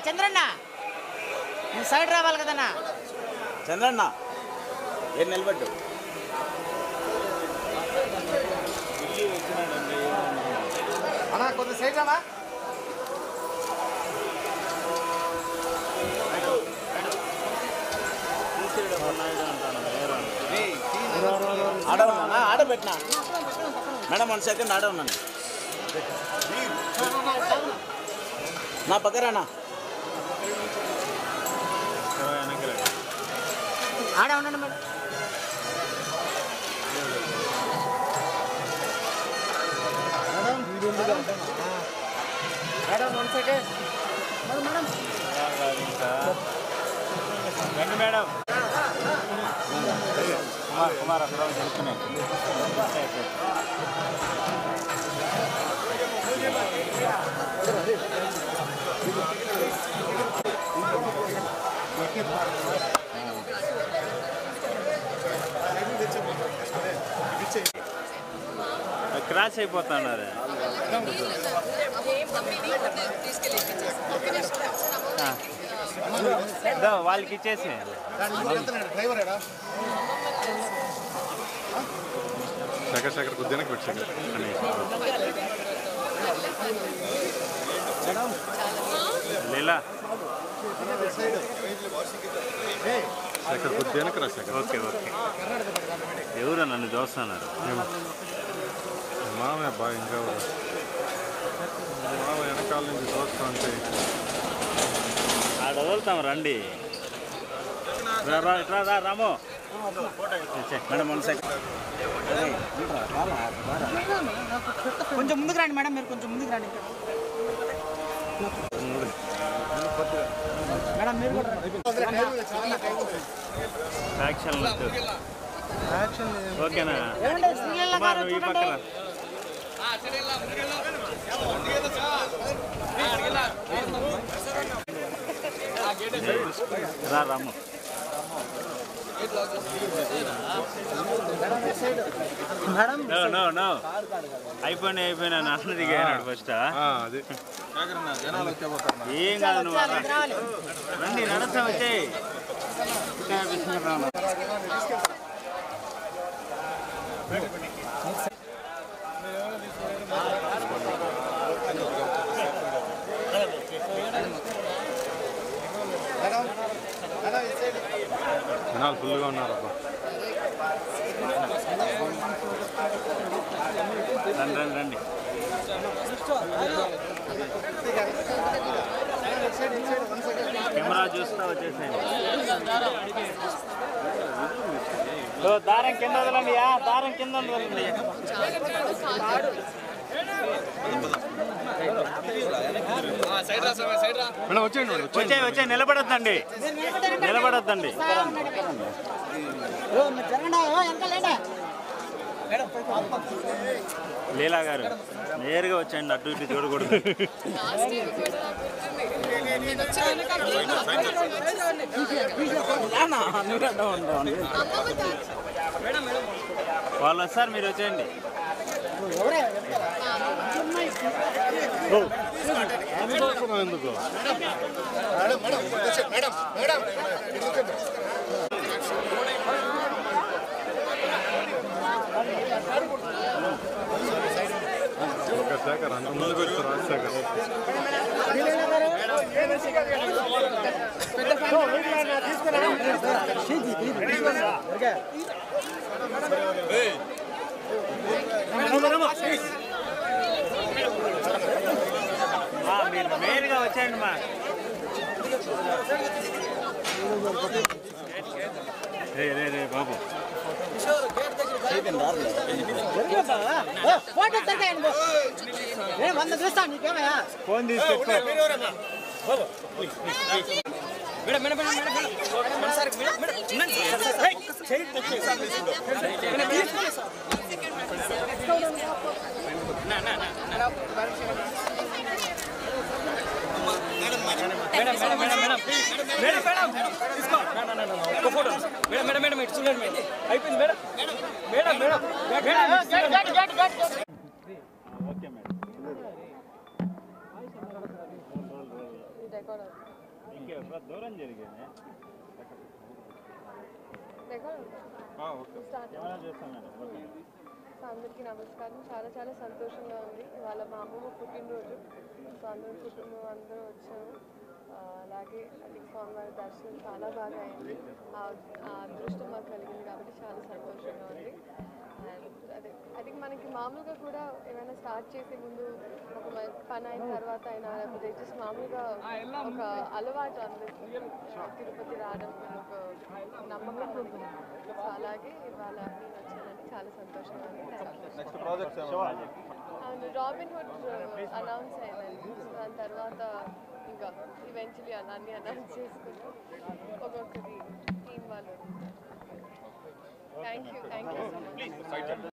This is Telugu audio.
చంద్రన్న సైడ్ రావాలి కదన్నా. చంద్రన్న ఏం నిలబడ్డు అన్నా కొంచెం సైడ్ రామా. ఆడవున్నా ఆడబెట్టినా మేడం 1 సెకండ్ ఆడ ఉన్నాను నా పక్కరానా ఆడ ఉన్నాను మేడం. మేడం 1 సెకండ్ మేడం రండి మేడం కుమార్ అక్కడ జరుగుతున్నాయి క్రాష్ అయిపోతున్నారు. వాళ్ళకి ఇచ్చేసి శేఖర్ కొద్దిగా పెట్టు లీలా శేఖర్ కొద్దిగా రా శేఖర్. ఓకే ఓకే ఎవరు నన్ను చూస్తున్నారు మామే బాగా ఇంకా మామ వెనకాల నుంచి చూస్తా అంటే ఆడ వదులుతాం రండి. రా రాము మేడం 1 సెకండ్ కొంచెం ముందుకు రండి మేడం. మీరు కొంచెం ముందుకు రండి. మేడం మీరు కూడా ఓకేనా శ్రీలీల గారు ఈ పక్కన రా రాము నో అయిపోయినా నాన్న దిగాడు ఫస్ట్. ఏం కాదు నువ్వు రండి నడస్తా వచ్చే జనాలు ఫుల్గా ఉన్నారు అబ్బా. రండి రండి కెమెరా చూస్తా వచ్చేసేయండి. దారం కింద వదలండి దారం కింద వదలండి. వచ్చే నిలబడొద్దండి నిలబడొద్దండి. లీలా గారు నేరుగా వచ్చేయండి, అటు ఇటు చూడకూడదు. వాళ్ళు వస్తారు, మీరు వచ్చేయండి. ఎందుకు శేఖర్ అంత ముందు పెడుతూ రాజశేఖర్ మీరు మెయిన్గా వచ్చేయండి మా. రే బాబు ఫోన్ తీసుకెట్టుకో. Okay madam. దూరం జరిగింది ఓకే ఏమైనా చేస్తాం మేడం సో అందరికీ నమస్కారం. చాలా చాలా సంతోషంగా ఉంది. ఇవాళ మా అమ్మమ్మ పుట్టినరోజు. సో అందరూ కుటుంబం అందరూ వచ్చాము. అలాగే అది స్వామివారి దర్శనం చాలా బాగా అయింది. ఆ అదృష్టం మాకు కలిగింది కాబట్టి చాలా సంతోషంగా ఉంది. అండ్ అదే అది మనకి మామూలుగా కూడా ఏమైనా స్టార్ట్ చేసే ముందు ఒక పని అయిన తర్వాత అయినా లేకపోతే జస్ట్ మామూలుగా ఒక అలవాటు అందరికీ తిరుపతి రావడం ఒక నమ్మకం ఉంది. సో అలాగే ఇవాళ నేను వచ్చానని చాలా సంతోషంగా ఉంది. అవును, రాబిన్ హుడ్ అనౌన్స్ అయిందండి. సో దాని తర్వాత ఇంకా ఈవెన్చువలీ అన్నీ అనౌన్స్ చేసుకుని ఒక్కొక్కటి టీం వాళ్ళు. Thank you so much.